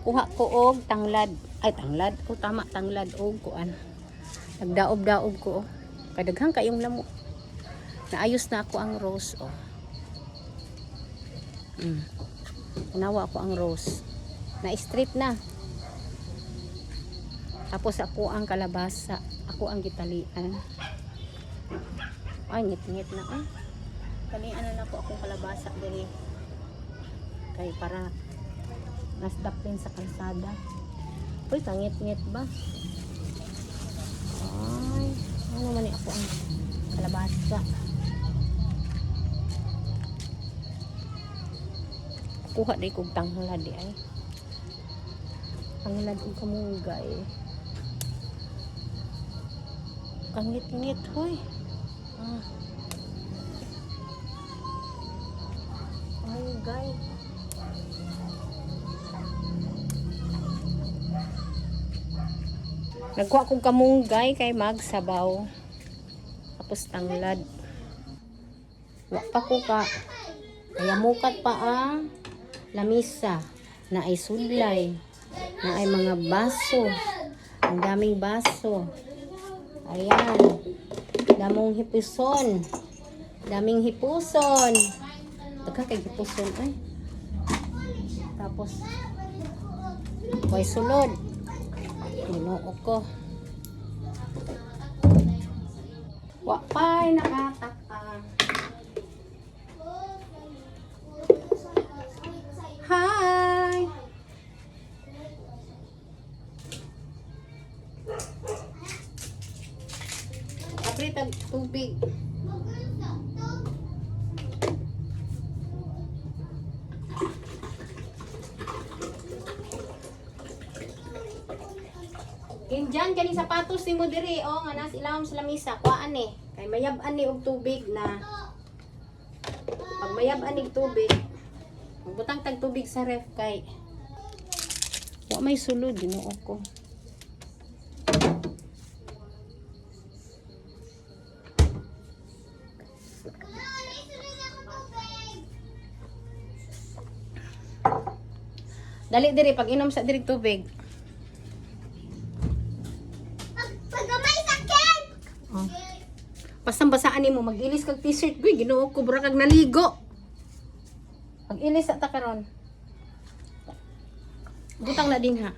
Kuha ko og tanglad. Ay tanglad. O tama tanglad og kuan. Nagdaob-daob ko. Kadaghang kayong lamo. Naayos na ako ang rose. Oh. Nawa ako ang rose. Na-straight na. Tapos ako ang kalabasa. Ako ang gitalian. Ay, ngit-ngit na. Ay. Talian na ako akong kalabasa diri. Kay para nasdap din sa kalsada. Uy, kangit-ngit ba? Ay, ano man ako ang kalabasa. Kuha day kog tanglad di ay. Tanglad kog kamunggay. Kangit-ngit hoy. Kamunggay. Nagkuha kong kamunggay kay magsabaw. Tapos tanglad. Wa pa ko ka. Kaya mukat pa ang lamisa na ay sudlay. Na ay mga baso. Ang daming baso. Ayan. Damong hipuson. Daming hipuson. Tagka kay hipuson ay. Tapos way sulod. Ginoo ko. Wapay nakataka. Hi. Kapit ang tubig. Injan kani sapatos ni mo diri o nga nas ilawom sa lamisa kuan ni kay mayab-an ni og tubig na pag mayab-an ni tubig magbutang tag tubig sa ref kay wa may sulod Ginoo ko. Dali diri pag inom sa diri tubig. Basang-basaan nimo mag-ilis kag t-shirt goy Ginoo ko bura kag naligo. Mag-ilis ta karon. Butang na din ha.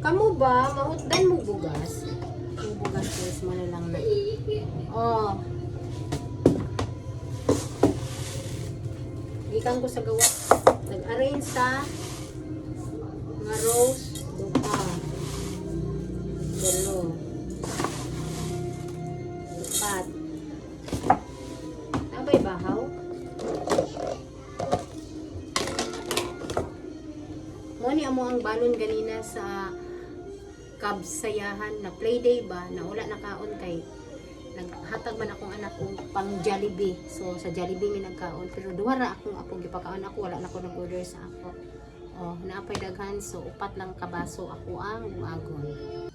Kamu ba mahutdan mo bugas? Yung bugas is malalang na. Oh. Gikan ko sa gawa. Nag-arrange sa mga rose dupa. Dalo. Pat. Nabay bahaw. Mo ni amo ang balon ganina sa kabsayahan na playday ba na wala nakaon kay naghatag man akong anak kong pang Jollibee. So sa Jollibee mi nagkaon pero duha ra akong gipakaon ako wala na ko nag-order sa ako. Oh, naapay daghan so upat lang kabaso ako ang buagon.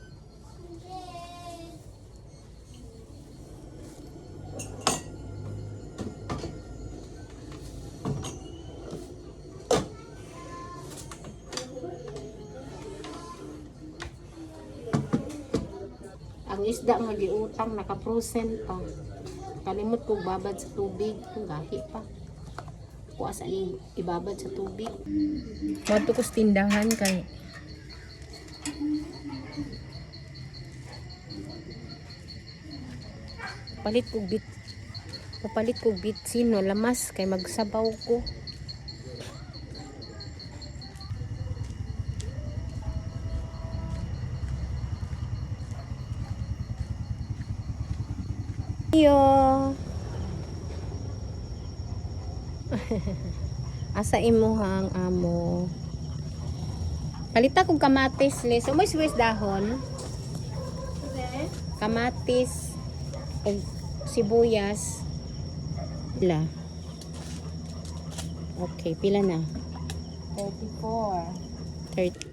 Ang isda nga giutang naka-frozen pa. Kalimot kong babad sa tubig, kung gahi pa. Kuha sa ning ibabad sa tubig. Wato ko sa tindahan kay papalit kog bitsin no lamas kay magsabaw ko. Yo. Asa imuhang amo. Palita kog kamatis le. So may suwes dahon. Kamatis ug sibuyas. Pila. Okay, pila na? 34. 30.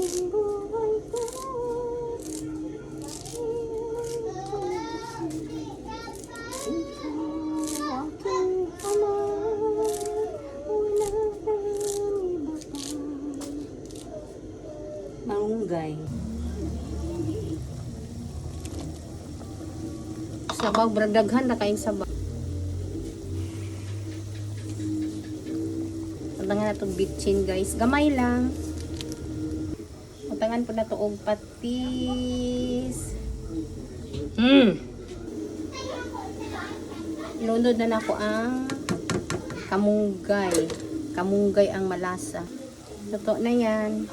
aking buhay ko. Ikaw aking ama, wala nang iba pa. Malunggay. Sabaw, bradaghan na kayong sabaw. Utangan na itong bitchin guys. Gamay lang. Utangan po na ito og patis. Ilunod na nako ang kamunggay. Kamunggay ang malasa. Totoo na yan.